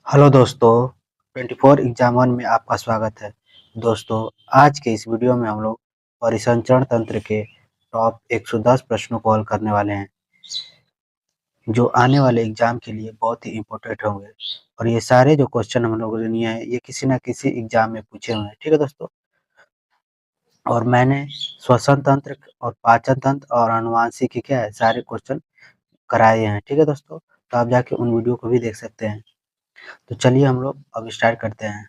Hello दोस्तों, 24 exam one में आपका स्वागत है। दोस्तों, आज के इस वीडियो में हम लोग परिसंचरण तंत्र के टॉप 110 प्रश्नों को हल करने वाले हैं, जो आने वाले एग्जाम के लिए बहुत ही इम्पोर्टेंट होंगे। और ये सारे जो क्वेश्चन हम लोगों ने लिए हैं, ये किसी ना किसी एग्जाम में पूछे हुए हैं। ठीक है दोस्तों, और मैंने श्वसन तंत्र और पाचन तंत्र और अनुवांशिकी क्या है सारे क्वेश्चन कराए हैं। ठीक है दोस्तों, तो आप जाके उन वीडियो को भी देख सकते हैं। तो चलिए हम लोग अब स्टार्ट करते हैं।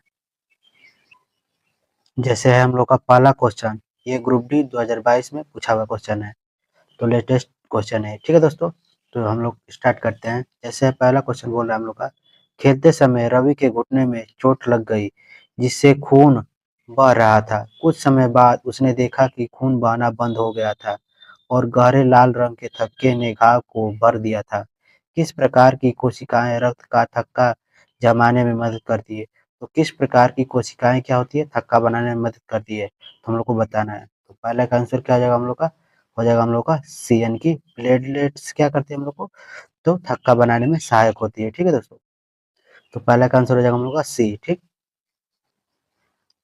जैसे है हम लोग का पहला क्वेश्चन, ये ग्रुप डी 2022 में पूछा हुआ क्वेश्चन है, तो लेटेस्ट क्वेश्चन है। ठीक है दोस्तों, तो हम लोग स्टार्ट करते हैं। जैसे पहला क्वेश्चन बोल रहा है हम लोग का, खेलते समय रवि के घुटने में चोट लग गई, जिससे खून बह रहा था। कुछ समय बाद उसने देखा कि खून बहना बंद हो गया था और गहरे लाल रंग के थक्के ने घाव को भर दिया था। किस प्रकार की कोशिकाएं रक्त का थक्का जमाने में मदद करती है? तो किस प्रकार की कोशिकाएं क्या होती है, थक्का बनाने में मदद करती है, तो हम लोग को बताना है। तो पहला का आंसर क्या हो जाएगा हम लोग का, हो जाएगा हम लोग का सी, यानी कि प्लेटलेट्स क्या करते हैं हम लोग को, तो थक्का बनाने में सहायक होती है। ठीक है दोस्तों, तो पहला का आंसर हो जाएगा हम लोग का सी। ठीक,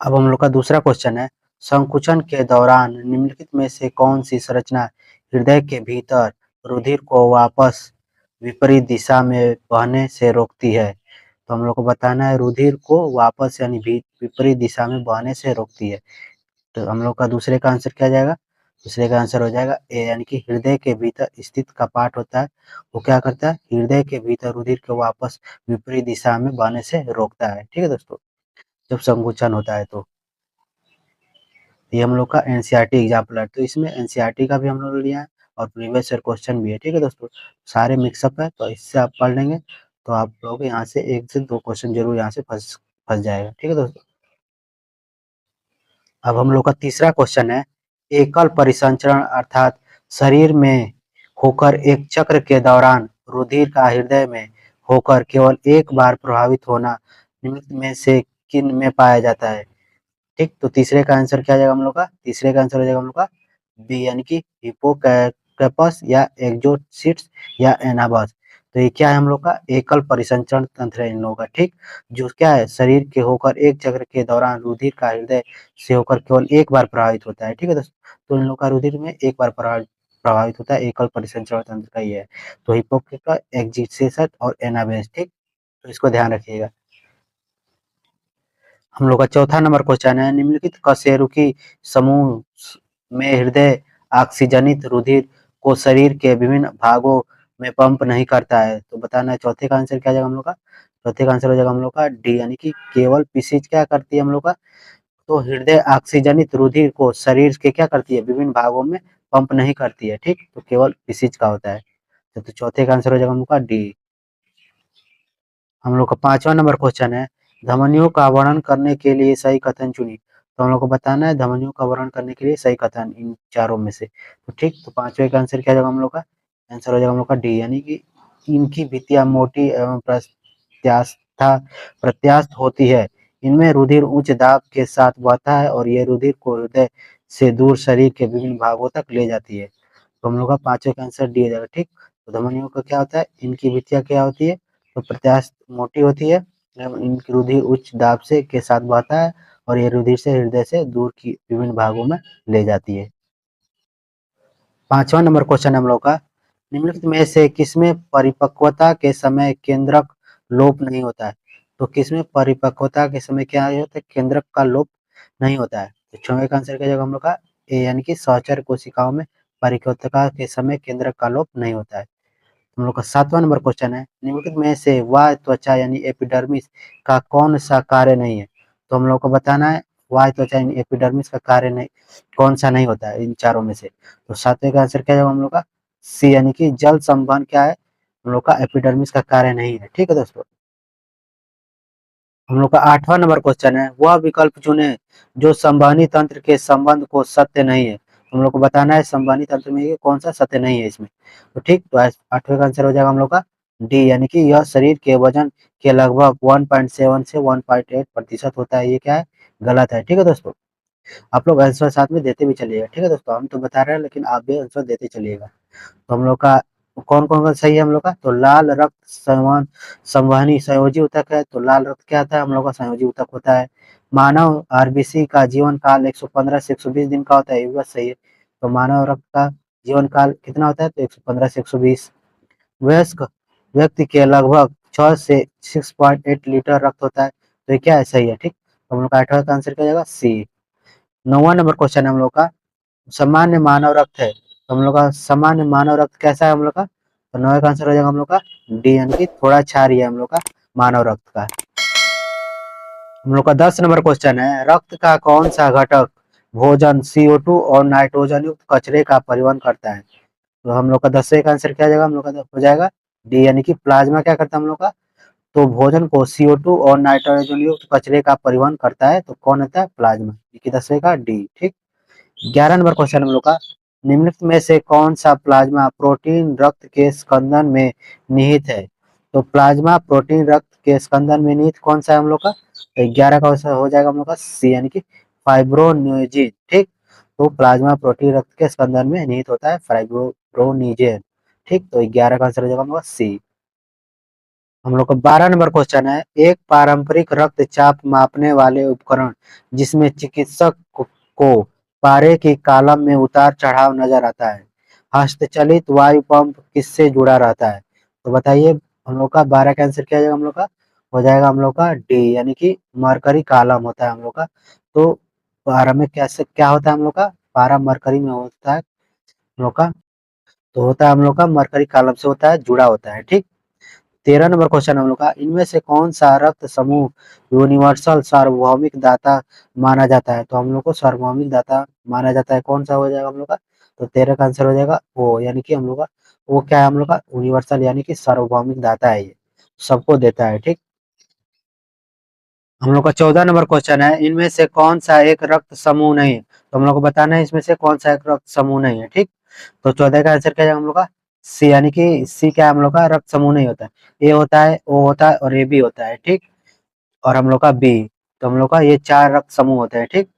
अब हम लोग का दूसरा क्वेश्चन है, संकुचन के दौरान निम्नलिखित में से कौन सी संरचना हृदय के भीतर रुधिर को वापस विपरीत दिशा में बहने से रोकती है? तो हम लोग को बताना है रुधिर को वापस यानी विपरीत दिशा में बहने से रोकती है। तो हम लोग का दूसरे का आंसर क्या जाएगा, दूसरे का आंसर हो जाएगा ए, यानी कि हृदय के भीतर स्थित कपाट होता है, वो क्या करता है, हृदय के भीतर रुधिर को वापस विपरीत दिशा में बहने से रोकता है। ठीक है दोस्तों, जब संकुचन होता है तो ये हम लोग का एनसीईआरटी एग्जाम्पल है। तो इसमें एनसीईआरटी का भी हम लोग लिया है और प्रीवियस ईयर क्वेश्चन भी है। ठीक है दोस्तों, सारे मिक्सअप है, तो इससे आप पढ़ लेंगे तो आप लोग यहाँ से एक से दो क्वेश्चन जरूर यहाँ से फंस फंस जाएगा। ठीक है दोस्तों, अब हम लोग का तीसरा क्वेश्चन है, एकल परिसंचरण अर्थात शरीर में होकर एक चक्र के दौरान रुधिर का हृदय में होकर केवल एक बार प्रभावित होना निम्नलिखित में से किन में पाया जाता है? ठीक, तो तीसरे का आंसर क्या आ जाएगा हम लोग का, तीसरे का आंसर हो जाएगा हम लोग का बी, यानी कि हिप्पोकैम्पस या एक्सोसिट्स या एनाबस। तो ये क्या है हम लोग का, एकल परिसंचरण तंत्र है इन लोगों का। ठीक, जो क्या है शरीर के होकर एक चक्र के दौरान रुधिर का हृदय से होकर केवल एक बार प्रभावित होता है। ठीक है दोस्तों, तो इन लोग का रुधिर में एक बार प्रभावित होता है, एकल परिसंचरण तंत्र का ये है। तो हिप्पोकैम्पस, एक्सोसिट्स और एनाबेस। ठीक, तो इसको ध्यान रखिएगा। हम लोग का चौथा नंबर क्वेश्चन है, निम्नलिखित कशेरुकी समूह में हृदय ऑक्सीजनित रुधिर को शरीर के विभिन्न भागों में पंप नहीं करता है? तो बताना है चौथे का आंसर क्या आ जाएगा हम लोग का, चौथे का आंसर हो जाएगा हम लोग का डी, यानी कि केवल पीसीज क्या करती है हम लोग का, तो हृदय ऑक्सीजनित रुधिर को शरीर के क्या करती है, विभिन्न भागों में पंप नहीं करती है। ठीक, तो केवल पीसीज का होता है। तो चौथे का आंसर हो जाएगा हम लोग का डी। हम लोग का पांचवा नंबर क्वेश्चन है, धमनियों का वर्णन करने के लिए सही कथन चुनिए। तो हम लोग को बताना है धमनियों का वर्णन करने के लिए सही कथन इन चारों में से। तो ठीक, तो पांचवे का आंसर क्या जाएगा हम लोग का, आंसर हो जाएगा हम लोग का डी, यानी कि इनकी भित्तियां मोटी एवं प्रत्यास्थ होती है। इनमें रुधिर उच्च दाब के साथ बहता है और ये रुधिर को हृदय से दूर शरीर के विभिन्न भागों तक ले जाती है। तो हम लोग का पांचवे का आंसर डी हो जाएगा। ठीक, तो धमनियों का क्या होता है, इनकी भित्तियां क्या होती है, तो प्रत्यास्थ मोटी होती है एवं इनकी रुधिर उच्च दाब से के साथ बहता है और ये रुधिर से हृदय से दूर की विभिन्न भागों में ले जाती है। पांचवा नंबर क्वेश्चन हम लोग का, निम्नलिखित में से किसमें परिपक्वता के समय केंद्रक लोप नहीं होता है? तो किसमें परिपक्वता के समय क्या होता है, केंद्रक का लोप नहीं होता है? तो छठवें का आंसर क्या जाएगा हम लोग का ए, यानी कि सहचर कोशिकाओं में परिपक्वता के समय केंद्रक का लोप नहीं होता है। हम लोग का सातवां नंबर क्वेश्चन है, निम्नलिखित में से वह त्वचा यानी एपिडर्मिस का कौन सा कार्य नहीं है? तो हम लोग को बताना है वह त्वचा यानी एपिडर्मिस का कार्य नहीं, कौन सा नहीं होता है इन चारों में से? तो सातवें का आंसर क्या है हम लोग का सी, यानी कि जल संवहन क्या है हम लोग का एपिडर्मिस का कार्य नहीं है। ठीक है दोस्तों, हम लोग का आठवां नंबर क्वेश्चन है, वह विकल्प चुने जो संवहनी तंत्र के संबंध को सत्य नहीं है। हम लोग को बताना है संवहनी तंत्र में ये कौन सा सत्य नहीं है इसमें। तो ठीक, तो आठवें का आंसर हो जाएगा हम लोग का डी, यानी कि यह शरीर के वजन के लगभग 1.7 से 1.8% होता है। ये क्या है, गलत है। ठीक है दोस्तों, आप लोग आंसर साथ में देते भी चलिएगा। ठीक है दोस्तों, हम तो बता रहे हैं लेकिन आप भी आंसर देते चलिएगा। तो हम लोग का कौन कौन का सही है हम लोग का, तो लाल रक्त संवहनी संयोजी ऊतक है, तो लाल रक्त क्या आता है हम लोग का, संयोजी ऊतक होता है। मानव आरबीसी का जीवन काल 115 से 120 दिन का होता है, ये भी बात सही है। तो मानव रक्त का जीवन काल कितना होता है, तो 115 से 120। वयस्क व्यक्ति के लगभग 6 से 6.8 लीटर रक्त होता है, तो ये क्या है, सही है, ठीक। तो हम लोग का 8वां का आंसर क्या जाएगा, सी। 9वां नंबर क्वेश्चन है हम लोग का, सामान्य मानव रक्त है, तो हम लोग का सामान्य मानव रक्त कैसा है हम लोग का, तो 9 का आंसर हो जाएगा हम लोग का डी, यानी कि थोड़ा क्षारीय है हम लोग का मानव रक्त का। हम लोग का 10 नंबर क्वेश्चन है, रक्त का कौन सा घटक भोजन, CO2 और नाइट्रोजन युक्त कचरे का परिवहन करता है, तो हम लोग का 10वें का आंसर क्या जाएगा हम लोग का, हो जाएगा डी, यानी कि प्लाज्मा क्या करता है हम लोग का, तो भोजन को CO2 और नाइट्रोजन युक्त कचरे का परिवहन करता है, तो कौन होता है, प्लाज्मा, ये कि 10वें का डी, ठीक। 11 नंबर क्वेश्चन हम लोग का, निम्नलिखित में से कौन सा प्लाज्मा प्रोटीन रक्त के स्कंदन में निहित है, तो प्लाज्मा प्रोटीन रक्त के स्कंदन में निहित कौन सा है हम लोग का, तो 11 का आंसर हो जाएगा हम लोग का सी, यानी कि फाइब्रोनिजिन, ठीक। तो प्लाज्मा प्रोटीन रक्त के स्कंदन में निहित होता है फाइब्रोनिजिन, ठीक। तो 11 का आंसर हो जाएगा हम लोग का सी। हम लोग का 12 नंबर क्वेश्चन है, एक पारंपरिक रक्तचाप मापने वाले उपकरण जिसमें चिकित्सक को पारे की कॉलम में उतार चढ़ाव नजर आता है, हस्तचलित वायु पंप किससे जुड़ा रहता है, तो बताइए हम लोग का 12 का आंसर क्या हो जाएगा हम लोग का, हो जाएगा हम लोग का डी, यानी कि मरकरी कॉलम होता है हम लोग का। तो पारा में कैसे क्या होता है हम लोग का, पारा मरकरी में होता है हम लोग का, तो होता है हम लोग का मरकरी कॉलम से होता है, जुड़ा होता है, ठीक। 13 नंबर क्वेश्चन हम लोग का, इनमें से कौन सा रक्त समूह यूनिवर्सल सार्वभौमिक दाता माना जाता है, तो हम लोग को सार्वभौमिक दाता माना जाता है, कौन सा हो जाएगा हम लोग का, तो 13 का आंसर हो जाएगा ओ, यानी कि हम लोग का वो क्या है हम लोग का यूनिवर्सल, यानी कि सार्वभौमिक दाता है, ये सबको देता है, ठीक। हम लोग का 14 नंबर क्वेश्चन है, इनमें से कौन सा एक रक्त समूह नहीं है, तो हम लोग को बताना है इसमें से कौन सा एक रक्त समूह नहीं है, ठीक। तो 14 का आंसर क्या है हम लोग का सी, यानी कि सी क्या है हम लोग का रक्त समूह नहीं होता है, ए होता है, ओ होता है और ए बी होता है, ठीक। और हम लोग का बी, तो हम लोग का ये 4 रक्त समूह होते हैं, ठीक।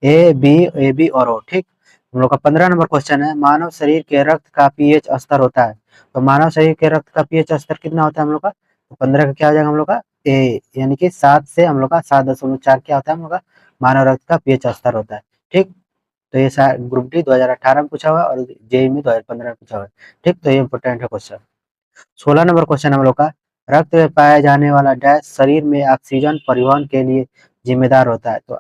ए बी और ओ, ठीक। हम लोग का 15 नंबर क्वेश्चन है, मानव शरीर के रक्त का पीएच स्तर होता है, तो मानव शरीर के रक्त का पीएच स्तर कितना होता है हम लोग का, तो 15 का क्या हो जाएगा हम लोग का ए, यानी कि 7 से हम लोग का 7.4 क्या होता है हम लोग का मानव रक्त का पीएच स्तर होता है, ठीक। तो ये ग्रुप डी 2018 में पूछा हुआ है और जेई में 2015 में पूछा हुआ है, ठीक। तो ये इंपॉर्टेंट है क्वेश्चन। 16 नंबर क्वेश्चन हम लोग का, रक्त में पाया जाने वाला डैश शरीर में ऑक्सीजन परिवहन के लिए जिम्मेदार होता है, तो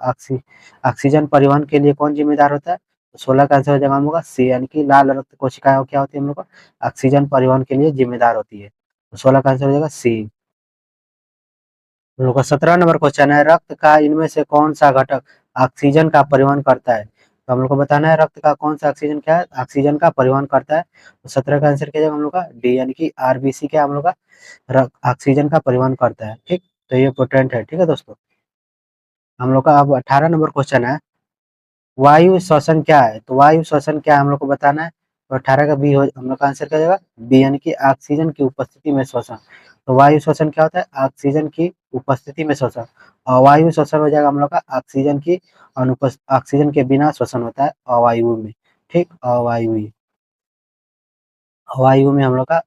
ऑक्सीजन परिवहन के लिए कौन जिम्मेदार होता है, तो 16 का आंसर हो जाएगा हम लोग का सी, यानी कि लाल रक्त कोशिकाएं क्या होती है हम लोग का ऑक्सीजन परिवहन के लिए जिम्मेदार होती है, तो 16 का आंसर हो जाएगा सी। हम लोग का 17 नंबर क्वेश्चन है, रक्त का इनमें से कौन सा घटक ऑक्सीजन का परिवहन करता है, तो हम लोग को बताना है रक्त का कौन सा ऑक्सीजन क्या है, ऑक्सीजन का परिवहन करता है, तो 17 का आंसर क्या जाएगा हम लोग का डी, यानी कि आरबीसी क्या हम लोग का ऑक्सीजन का परिवहन करता है, ठीक। तो ये इंपॉर्टेंट है, ठीक है दोस्तों। हम लोग का अब 18 नंबर क्वेश्चन है, वायु श्वसन क्या है, तो वायु श्वसन क्या है हम लोग को बताना है, तो 18 का बी हो हम लोग का आंसर क्या जाएगा बी, यानी कि ऑक्सीजन की उपस्थिति में श्वसन। तो वायु श्वसन क्या होता है, ऑक्सीजन की उपस्थिति में श्वसन, और वायु श्वसन हो जाएगा हम लोग का ऑक्सीजन की ऑक्सीजन के बिना श्वसन होता है अवायु में, ठीक। अवायु में हम लोग का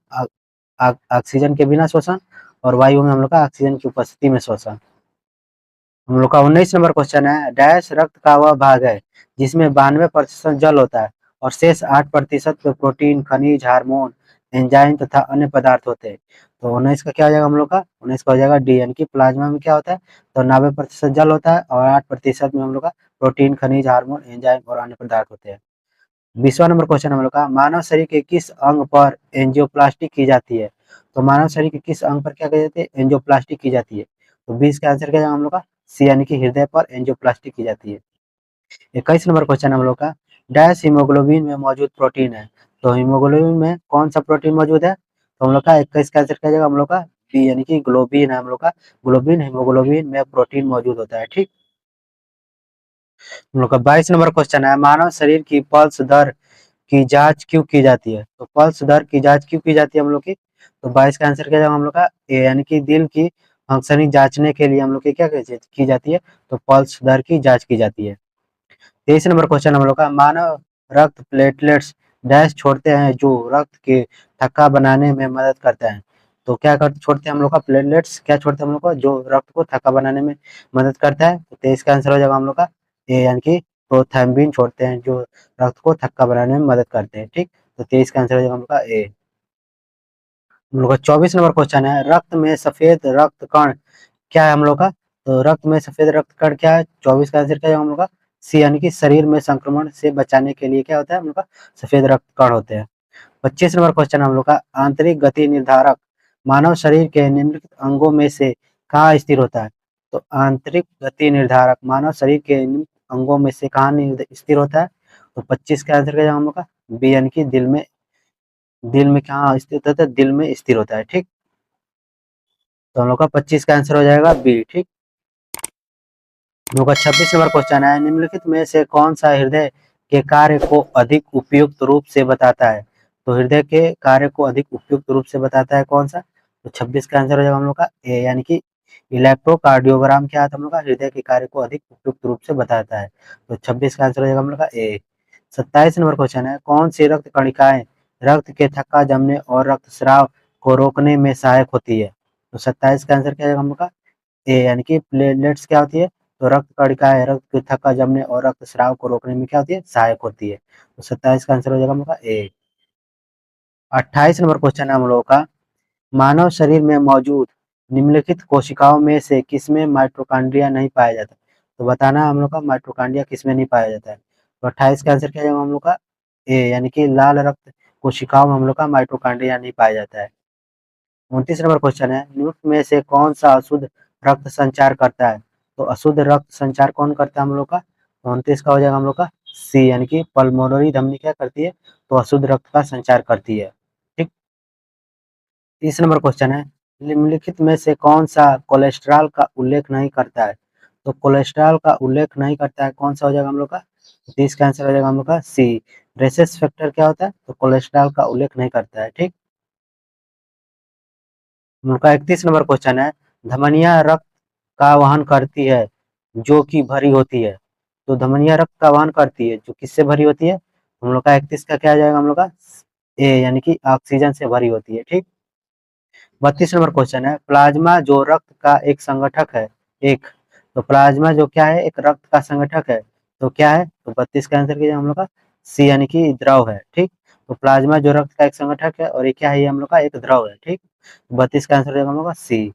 ऑक्सीजन के बिना श्वसन, और वायु में हम लोग का ऑक्सीजन की उपस्थिति में श्वसन। हम लोग का 19 नंबर क्वेश्चन है, डैश रक्त का वह भाग है जिसमें 92% जल होता है और शेष 8% पे प्रोटीन, खनिज, हार्मोन, एंजाइम तथा अन्य पदार्थ होते हैं, तो 19 का क्या हो जाएगा हम लोग का 19 का हो जाएगा डी, यानी कि प्लाज्मा में क्या होता है, तो 90% जल होता है और 8% में हम लोग का प्रोटीन, खनिज, हार्मोन, एंजाइम और अन्य पदार्थ होते हैं। 20वां नंबर क्वेश्चन हम लोग का, मानव शरीर के किस अंग पर एंजियोप्लास्टी की जाती है, तो मानव शरीर के किस अंग पर क्या की जाती है, एंजियोप्लास्टी की जाती है, तो 20 का आंसर क्या जाएगा हम लोग का सी, यानी कि हृदय पर एंजियोप्लास्टी की जाती है। 21 नंबर क्वेश्चन हम लोग का, डैश हीमोग्लोबिन में मौजूद प्रोटीन है, तो हीमोग्लोबिन में कौन सा प्रोटीन मौजूद है, तो हम लोग का 21 का आंसर क्या जाएगा हम लोग का बी, यानी कि ग्लोबिन है हम लोग का, ग्लोबिन हीमोग्लोबिन में प्रोटीन मौजूद होता है, ठीक। हम लोग का 22 नंबर क्वेश्चन है, मानव शरीर की पल्स दर की जांच क्यों की जाती है, तो पल्स दर की जांच क्यों की जाती है हम लोग की, तो 22 का आंसर क्या जाएगा हम लोग का ए, यानी कि दिल की फंक्शनिंग जांचने के लिए हम लोग की क्या की जाती है, तो पल्स दर की जांच की जाती है। 23 नंबर क्वेश्चन हम लोग का, मानव रक्त प्लेटलेट्स डैश छोड़ते हैं जो रक्त के थक्का बनाने में मदद करते हैं। तो क्या कर छोड़ते हैं हम लोग का प्लेटलेट्स, क्या छोड़ते हैं हम लोग का जो रक्त को थक्का बनाने में मदद करता है। तो इसका आंसर हो जाएगा हम लोग का ए, यानी कि प्रोथैम्बिन छोड़ते हैं जो रक्त को थक्का बनाने में मदद करते हैं। ठीक, तो 23 का आंसर हो जाएगा हम लोग का ए। हम लोग का 24 नंबर क्वेश्चन है, रक्त में सफेद रक्त कण क्या है हम लोग का। तो रक्त में सफेद रक्त कण क्या है, 24 का आंसर क्या है हम लोग का सी, यानी कि शरीर में संक्रमण से बचाने के लिए क्या होता है हम लोग का सफेद रक्त कण होते हैं। 25 नंबर क्वेश्चन हम लोग का, आंतरिक गति निर्धारक मानव शरीर के निम्नलिखित अंगों में से कहाँ स्थिर होता है। तो आंतरिक गति निर्धारक मानव शरीर के निम्न अंगों में से कहाँ स्थिर होता है। तो 25 का आंसर क्या है हम लोग का बी, यानी कि दिल में। दिल में कहाँ स्थित होता है, दिल में स्थिर होता है। ठीक, तो हम लोग का 25 का आंसर हो जाएगा बी। ठीक, हम लोग का 26 नंबर क्वेश्चन है, निम्नलिखित में से कौन सा हृदय के कार्य को अधिक उपयुक्त रूप से बताता है। तो हृदय के कार्य को अधिक उपयुक्त रूप से बताता है कौन सा। तो 26 का आंसर हो जाएगा हम लोग का ए, यानी कि इलेक्ट्रोकार्डियोग्राम क्या आता है हम लोग का हृदय के कार्य को अधिक उपयुक्त रूप से बताता है। तो 26 का आंसर हो जाएगा हम लोग का ए। 27 नंबर क्वेश्चन है, कौन सी रक्त कणिकाएं रक्त के थक्का जमने और रक्तस्राव को रोकने में सहायक होती है। तो 27 का आंसर क्या है हम लोग का ए, यानी कि प्लेटलेट्स क्या होती है। तो रक्त कणिकाएं रक्त के थक्का जमने और रक्तस्राव को रोकने में क्या होती है, सहायक होती है। तो 27 का आंसर हो जाएगा हम लोग का ए। 28 नंबर क्वेश्चन है हम लोगों का, मानव शरीर में मौजूद निम्नलिखित कोशिकाओं में से किसमें माइटोकॉन्ड्रिया नहीं पाया जाता। तो बताना है हम लोग का माइटोकॉन्ड्रिया किसमें नहीं पाया जाता है। तो 28 का आंसर क्या है हम लोग का ए, यानी कि लाल रक्त कोशिकाओं में हम लोग का माइटोकॉन्ड्रिया नहीं पाया जाता है। 29 नंबर क्वेश्चन है, निम्न में से कौन सा अशुद्ध रक्त संचार करता है। तो अशुद्ध रक्त संचार कौन करता है हम लोग का। तो 29 का हो जाएगा हम लोग का सी, यानी कि पल्मोनरी धमनी क्या करती है, तो अशुद्ध रक्त का संचार करती है। ठीक, 30 नंबर क्वेश्चन है, निम्नलिखित में से कौन सा कोलेस्ट्रॉल का उल्लेख नहीं करता है। तो कोलेस्ट्रॉल का उल्लेख नहीं करता है कौन सा हो जाएगा हम लोग का। 30 का आंसर हो जाएगा हम लोग का सी, रेसेस फैक्टर क्या होता है, तो कोलेस्ट्रॉल का उल्लेख नहीं करता है। ठीक, उनका 31 नंबर क्वेश्चन है, धमनियां रक्त का वहन करती है जो कि भरी होती है। तो धमनियां रक्त का वहन करती है जो किससे भरी होती है। हम लोग का 31 का क्या आ जाएगा हम लोग का ए, यानी कि ऑक्सीजन से भरी होती है। ठीक, 32 नंबर क्वेश्चन है, प्लाज्मा जो रक्त का एक संगठक है एक। तो प्लाज्मा जो क्या है, एक रक्त का संगठक है। तो क्या है, तो 32 का आंसर कीजिए हम लोग का सी, यानी कि द्रव है। ठीक, तो प्लाज्मा जो रक्त का एक संगठक है और ये क्या है, ये हम लोग का एक द्रव है। ठीक, 32 का आंसर हो जाएगा हम लोग का सी।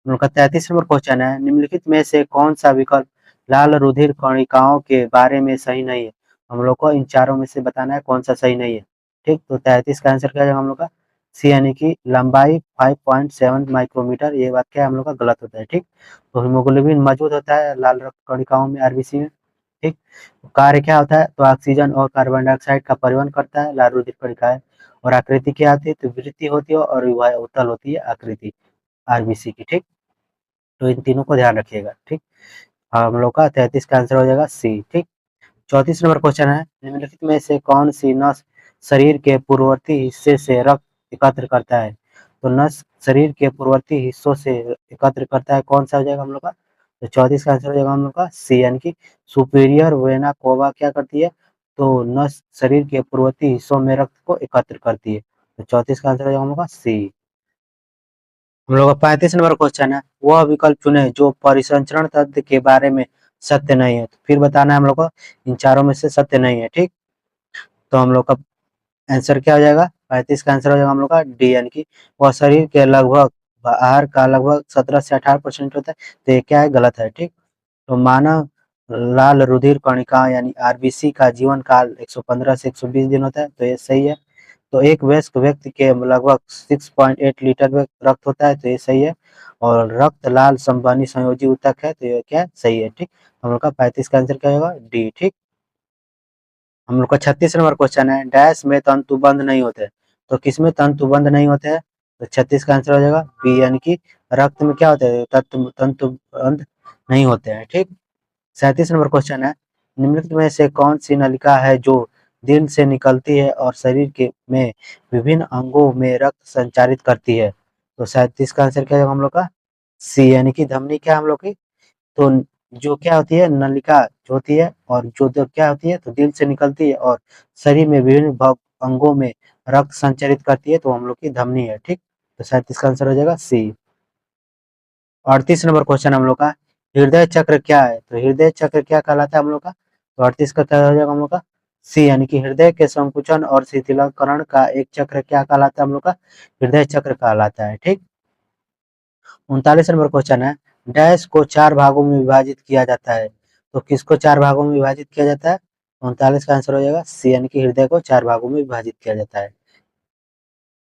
उनका 33 नंबर क्वेश्चन है, निम्नलिखित में से कौन सा विकल्प लाल रुधिर कणिकाओं के बारे में सही नहीं है। हम लोग को इन चारों में से बताना है कौन सा सही नहीं है। ठीक, तो 33 का आंसर क्या है हम लोग का सी, यानी कि लंबाई 5.7 माइक्रोमीटर, ये बात क्या है हम लोग का गलत होता है। ठीक, तो हीमोग्लोबिन मौजूद होता है लाल रक्त कणिकाओं में, आरबीसी में। ठीक, कार्य क्या होता है, तो ऑक्सीजन और कार्बन डाइऑक्साइड का परिवहन करता है लाल रुधिर कणिकाएं। और आकृति क्या आती है, तो वृत्ति होती है और युवा उत्तल होती है आकृति आरबीसी की। ठीक, तो इन तीनों को ध्यान रखिएगा। ठीक, हम लोग का 33 का आंसर हो जाएगा सी। ठीक, 34 नंबर क्वेश्चन है, निम्नलिखित में से कौन सी नस शरीर के पूर्ववर्ती हिस्से से रक्त एकत्र करता है। तो नस शरीर के पूर्ववर्ती हिस्सों से एकत्र करता है कौन सा हो जाएगा हम लोग का। तो 34 का आंसर हो जाएगा हम लोग का सी, यानी कि सुपीरियर वेना कोवा क्या करती है, तो नस शरीर के पूर्ववर्ती हिस्सों में रक्त को एकत्र करती है। तो 34 का आंसर हो जाएगा हम लोग का सी। हम लोग का 35 नंबर क्वेश्चन है, वह विकल्प चुने जो परिसंचरण तथ्य के बारे में सत्य नहीं है। तो फिर बताना है हम लोग को इन चारों में से सत्य नहीं है। ठीक, तो हम लोग का आंसर क्या हो जाएगा, 35 का आंसर हो जाएगा हम लोग का डी, यानी कि वह शरीर के लगभग आहार का लगभग 17 से 18% होता है। तो ये क्या है, गलत है। ठीक, तो मानव लाल रुधिर कणिका यानी आरबीसी का जीवन काल 115 से 120 दिन होता है। तो ये सही है। तो एक वयस्क व्यक्ति के लगभग 6.8 लीटर रक्त होता है। तो ये सही है। और रक्त लाल संवहनी संयोजी ऊतक है। तो ये क्या है, सही है। ठीक, हम लोग का 35 का आंसर क्या होगा, डी। ठीक, हम लोग का 36 नंबर क्वेश्चन है, डैश में तंतुबंध नहीं होते। तो किसमें तंतुबंध नहीं होते हैं। तो 36 का आंसर हो जाएगा बी, यानी कि रक्त में क्या होते हैं, तंतुबंध नहीं होते हैं। ठीक, 37 नंबर क्वेश्चन है, निम्नलिखित में से कौन सी नलिका है जो दिल से निकलती है और शरीर के में विभिन्न अंगों में रक्त संचारित करती है। तो 37 का आंसर क्या है हम लोग का सी, यानी कि धमनी क्या है हम लोग की, तो जो क्या होती है, नलिका जो होती है, और जो क्या होती है, तो दिल से निकलती है और शरीर में विभिन्न अंगों में रक्त संचरित करती है, तो हम लोग की धमनी है। ठीक, तो शायद इसका आंसर हो जाएगा सी। 38 नंबर क्वेश्चन हम लोग का, हृदय चक्र क्या है? तो हृदय चक्र क्या कहलाता है हम लोग का? तो 38 का क्या हो जाएगा हम लोग का? सी, यानी कि हृदय के संकुचन और शिथिलीकरण का एक चक्र क्या कहलाता है हम लोग का? हृदय चक्र कहलाता है। ठीक, 39 नंबर क्वेश्चन है, डैश को 4 भागों में विभाजित किया जाता है। तो किसको 4 भागों में विभाजित किया जाता है? 39 का आंसर हो जाएगा सी, यानी कि हृदय को 4 भागों में विभाजित किया जाता है।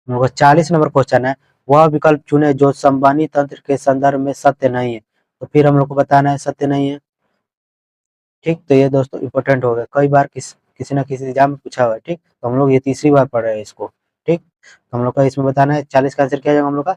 हम लोग का 40 नंबर क्वेश्चन है, वह विकल्प चुने जो संवहनी तंत्र के संदर्भ में सत्य नहीं है। तो फिर हम लोग को बताना है सत्य नहीं है। ठीक, तो ये दोस्तों इंपॉर्टेंट हो गया, कई बार किसी ना किसी एग्जाम में पूछा हुआ है। ठीक, तो हम लोग ये तीसरी बार पढ़ रहे हैं इसको। ठीक, तो हम लोग का इसमें बताना है 40 का आंसर क्या जाएगा हम लोग का?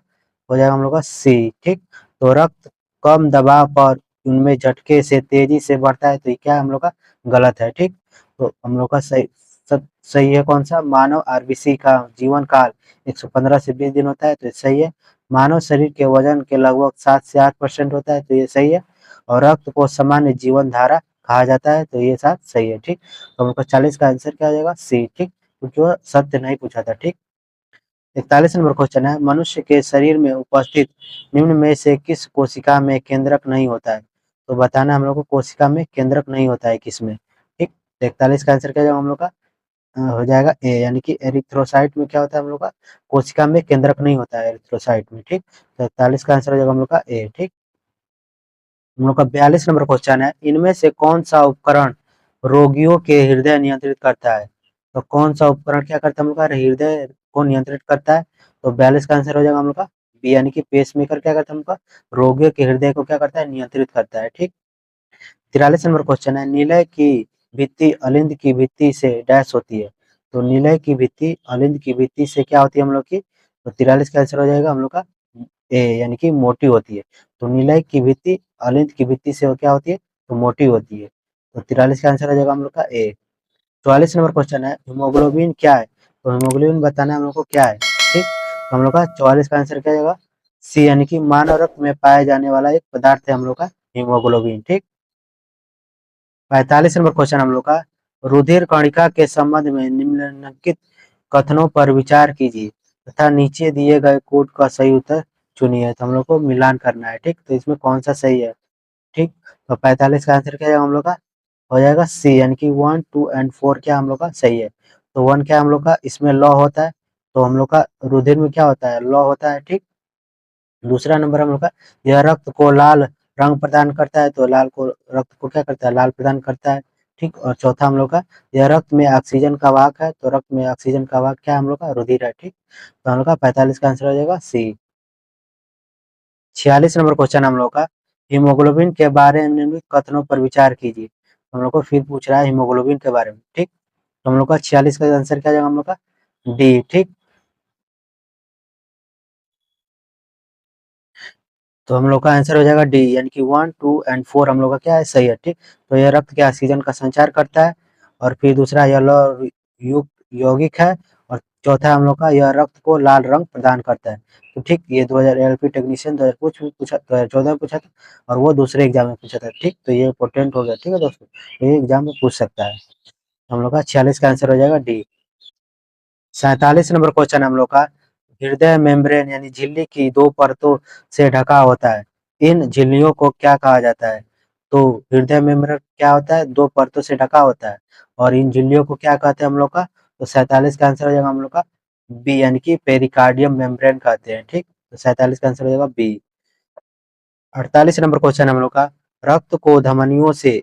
हो जाएगा हम लोग का सी। ठीक, तो रक्त कम दबाव पर उनमें झटके से तेजी से बढ़ता है, तो ये क्या है हम लोग का? गलत है। ठीक, तो हम लोग का सही है कौन सा? मानव आरबीसी का जीवन काल 115 से 20 दिन होता है, तो ये सही है। मानव शरीर के वजन के लगभग 7 से 8% होता है, तो ये सही है। और रक्त को सामान्य जीवन धारा कहा जाता है, तो ये साथ सही है। ठीक, तो हम लोग का 40 का आंसर क्या आ जाएगा? सी। ठीक, क्योंकि वो सत्य नहीं पूछा था। ठीक, 41 नंबर क्वेश्चन है, मनुष्य के शरीर में उपस्थित निम्न में से किस कोशिका में केंद्रक नहीं होता है? तो बताना है हम लोग को कोशिका में केंद्रक नहीं होता है किसमें? ठीक, तो 41 का आंसर क्या जाएगा हम लोग का? हो जाएगा ए, यानी कि एरिथ्रोसाइट में क्या होता है हम लोग का? कोशिका में केंद्रक नहीं होता है एरिथ्रोसाइट में। ठीक, तो 41 का आंसर हो जाएगा हम लोग का ए। ठीक, हम लोग का 42 नंबर क्वेश्चन है, इनमें से कौन सा उपकरण रोगियों के हृदय नियंत्रित करता है? तो कौन सा उपकरण क्या करता है हम लोग का? हृदय को नियंत्रित करता है। तो 42 का आंसर हो जाएगा हम लोग का बी, यानी कि पेस मेकर क्या करता है हम लोग का? रोगियों के हृदय को क्या करता है? नियंत्रित करता है। ठीक, 43 नंबर क्वेश्चन है, निलय की भित्ति अलिंद की भित्ति से डैश होती है। तो निलय की भित्ति अलिंद की भित्ति से क्या होती है हम लोग की? तो 43 का आंसर हो जाएगा हम लोग का ए, यानी कि मोटी होती है। तो निलय की भित्ति अलिंद की भित्ति से वो क्या होती है? तो मोटी होती है। तो 43 का आंसर हो जाएगा हम लोग का ए। 44 नंबर क्वेश्चन है, हीमोग्लोबिन क्या है? तो हीमोग्लोबिन बताना है हम लोग को क्या है। ठीक, तो हम लोग का 44 का आंसर क्या जाएगा? सी, यानी कि मानव रक्त में पाया जाने वाला एक पदार्थ है हम लोग का हीमोग्लोबिन। ठीक, 45 नंबर क्वेश्चन हम लोग का, रुधिर कणिका के संबंध में निम्नलिखित कथनों पर विचार कीजिए तथा नीचे दिए गए कोड का सही उत्तर चुनिए। तो हम लोग को मिलान करना है। ठीक, तो इसमें कौन सा सही है? ठीक, तो 45 का आंसर क्या है हम लोग का? हो जाएगा सी, यानी कि 1, 2 एंड 4 क्या हम लोग का सही है। तो 1 क्या हम लोग का? इसमें लौ होता है, तो हम लोग का रुधिर में क्या होता है? लौ होता है। ठीक, दूसरा नंबर हम लोग का, यह रक्त को लाल रंग प्रदान करता है, तो रक्त को क्या करता है? लाल प्रदान करता है। ठीक, और चौथा हम लोग का, यह रक्त में ऑक्सीजन का वाहक है, तो रक्त में ऑक्सीजन का वाहक क्या है हम लोग का? रुधिर है। ठीक, तो हम लोग का 45 का आंसर हो जाएगा सी। 46 नंबर क्वेश्चन हम लोग का, हीमोग्लोबिन के बारे में निम्नलिखित कथनों पर विचार कीजिए। हम लोग को फिर पूछ रहा है हीमोग्लोबिन के बारे में। ठीक, तो हम लोग का 46 का आंसर क्या जाएगा हम लोग का? डी। ठीक, तो हम लोग का आंसर हो जाएगा डी, यानी कि 1, 2 एंड 4 हम लोग का क्या है? सही है। ठीक, तो यह रक्त के ऑक्सीजन का संचार करता है, और फिर दूसरा यह लौह युक्त यौगिक है, और चौथा हम लोग का, यह रक्त को लाल रंग प्रदान करता है। तो ठीक, ये 2000 एलपी टेक्नीशियन 2014 में पूछा था, और वो दूसरे एग्जाम में पूछा था। ठीक, तो ये इंपॉर्टेंट हो गया। ठीक है दोस्तों, तो ये एग्जाम में पूछ सकता है। हम लोग का 46 का आंसर हो जाएगा डी। 47 नंबर क्वेश्चन हम लोग का, हृदय मेम्ब्रेन यानी झिल्ली की 2 परतों से ढका होता है, इन झिल्लियों को क्या कहा जाता है? तो हृदय मेम्ब्रेन क्या होता है? 2 परतों से ढका होता है, और इन झिल्लियों को क्या कहते हैं हम लोग का? तो 47 का आंसर हो जाएगा हम लोग का बी, यानी कि पेरिकार्डियम मेम्ब्रेन कहते हैं। ठीक, तो 47 का आंसर हो जाएगा बी। 48 नंबर क्वेश्चन हम लोग का, रक्त को धमनियों से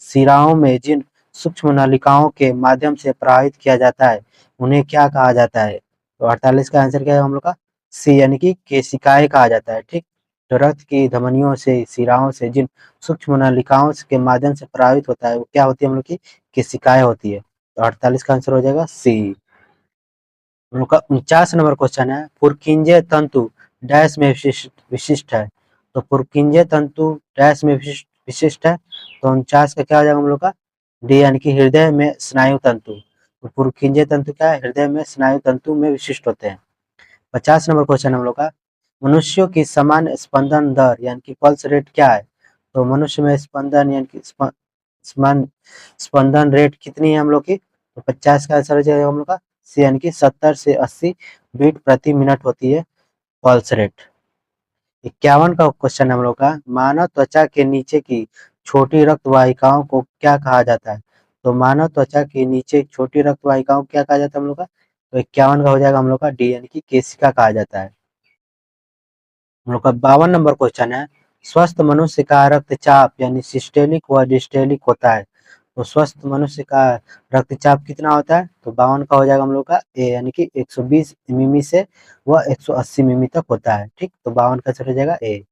शिराओं में जिन सूक्ष्म नलिकाओं के माध्यम से प्रवाहित किया जाता है, उन्हें क्या कहा जाता है? तो 48 का आंसर क्या है हम लोग का? सी, यानी कि केशिकाएं कहा जाता है। ठीक, तो रक्त की धमनियों से शिराओं से जिन सूक्ष्म नलिकाओं के माध्यम से प्रवाहित होता है, वो क्या होती है हम लोग की? केशिकाएं होती है। तो 48 का आंसर हो जाएगा सी। हम लोग का 49 नंबर क्वेश्चन है, पुरकिंजे तंतु डैश में विशिष्ट है। तो पुरकिंजे तंतु डैश में विशिष्ट है, तो 49 का क्या हो जाएगा हम लोग का? डी, यानी कि हृदय में स्नायु तंतु। तो पुरकिंजे तंतु क्या है? हृदय में स्नायु तंतु में विशिष्ट होते हैं। 50 नंबर क्वेश्चन हम लोग का, मनुष्यों की सामान्य स्पंदन दर यानी कि पल्स रेट क्या है? तो मनुष्य में स्पंदन यानी कि स्पंदन रेट कितनी है हम लोग की, तो 50 का आंसर हो जाएगा हम लोग का सी, यानी कि 70 से 80 बीट प्रति मिनट होती है पल्स रेट। 51 का क्वेश्चन है हम लोग का, मानव त्वचा के नीचे की छोटी रक्त वाहिकाओं को क्या कहा जाता है। तो मानव त्वचा के नीचे छोटी रक्त वाहिकाओं को क्या कहा जाता है हम लोग का, तो 51 का हो जाएगा हम लोग का डी, यानी कि केशिका कहा जाता है। हम लोग का 52 नंबर क्वेश्चन है, स्वस्थ मनुष्य का रक्तचाप यानी सिस्टोलिक व डिस्टोलिक होता है। तो स्वस्थ मनुष्य का रक्तचाप कितना होता है, तो 52 का हो जाएगा हम लोग का ए, यानी कि 120 मिमी से वह 180 मिमी तक होता है। ठीक, तो 52 का आंसर हो जाएगा ए।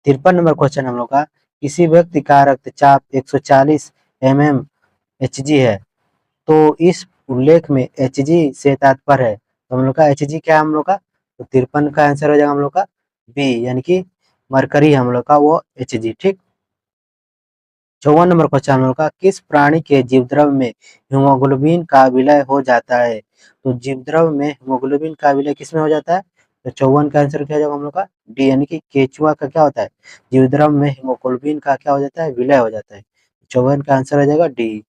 53 नंबर क्वेश्चन हम लोग का, किसी व्यक्ति का रक्तचाप 140 mm Hg है, तो इस उल्लेख में Hg से तात्पर्य है, तो हम लोग का Hg क्या है हम लोग का, तो 53 का आंसर हो जाएगा हम लोग का बी, यानी कि मरकरी हम लोग का वो Hg। ठीक, 54 नंबर क्वेश्चन हम लोग का, किस प्राणी के जीवद्रव्य में हीमोग्लोबिन का विलय हो जाता है। तो जीवद्रव्य में हीमोग्लोबिन का विलय किसमें हो जाता है, तो 54 का आंसर क्या हो जाएगा हम लोग का डी, यानी कि केचुआ का क्या होता है, जीवद्रव्य में हीमोग्लोबिन का क्या हो जाता है, विलय हो जाता है। 54 का आंसर हो जाएगा डी।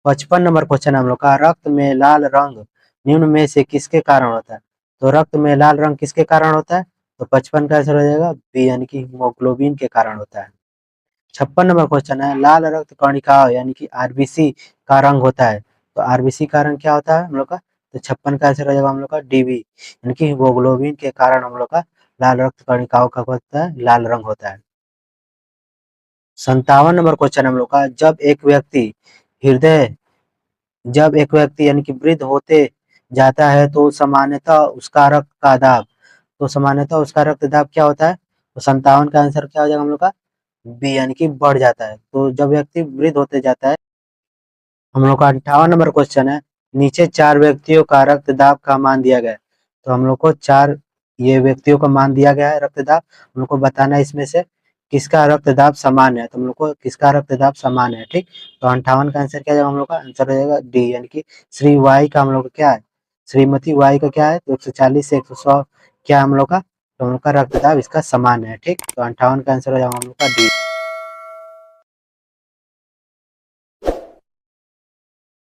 55 नंबर क्वेश्चन हम लोग का, रक्त में लाल रंग निम्न में से किसके कारण होता है। तो रक्त में लाल रंग किसके कारण होता है, तो 55 का आंसर हो जाएगा बी, यानी कि हीमोग्लोबिन के कारण होता है। 56 नंबर क्वेश्चन है, लाल रक्त कणिकाओं यानी कि आरबीसी का रंग होता है। तो आरबीसी का रंग क्या होता है हम लोग का, तो 56 का आंसर हो जाएगा हम लोग का डीबी, यानी कि हीमोग्लोबिन के कारण हम लोग का लाल रक्त कणिकाओं का होता है लाल रंग होता है। 57 नंबर क्वेश्चन हम लोग का, हृदय जब एक व्यक्ति यानी कि वृद्ध होते जाता है तो सामान्यतः उसका रक्त का दाब, तो सामान्यतः उसका रक्त दाब क्या होता है, तो 57 का आंसर क्या हो जाएगा हम लोग का बी, यानी कि बढ़ जाता है। तो जब व्यक्ति वृद्ध होते जाता है, हम लोग का 58 नंबर क्वेश्चन है, नीचे 4 व्यक्तियों का रक्तदाब का मान दिया गया है। तो हम लोग को 4 ये व्यक्तियों का मान दिया गया है रक्तदाब, हम लोग को बताना है इसमें से किसका रक्तदाब समान है। तो हम लोग को किसका रक्तदाब समान है। ठीक, तो 58 का आंसर क्या है हम लोग का आंसर हो जाएगा डी, यानी कि श्री वाई का हम लोग का क्या है, श्रीमती वाई का क्या है, तो 140 से 100 क्या हम लोग का, तो हम लोग का रक्तदाब इसका समान है। ठीक, तो 58 का आंसर हो जाएगा हम लोग का डी।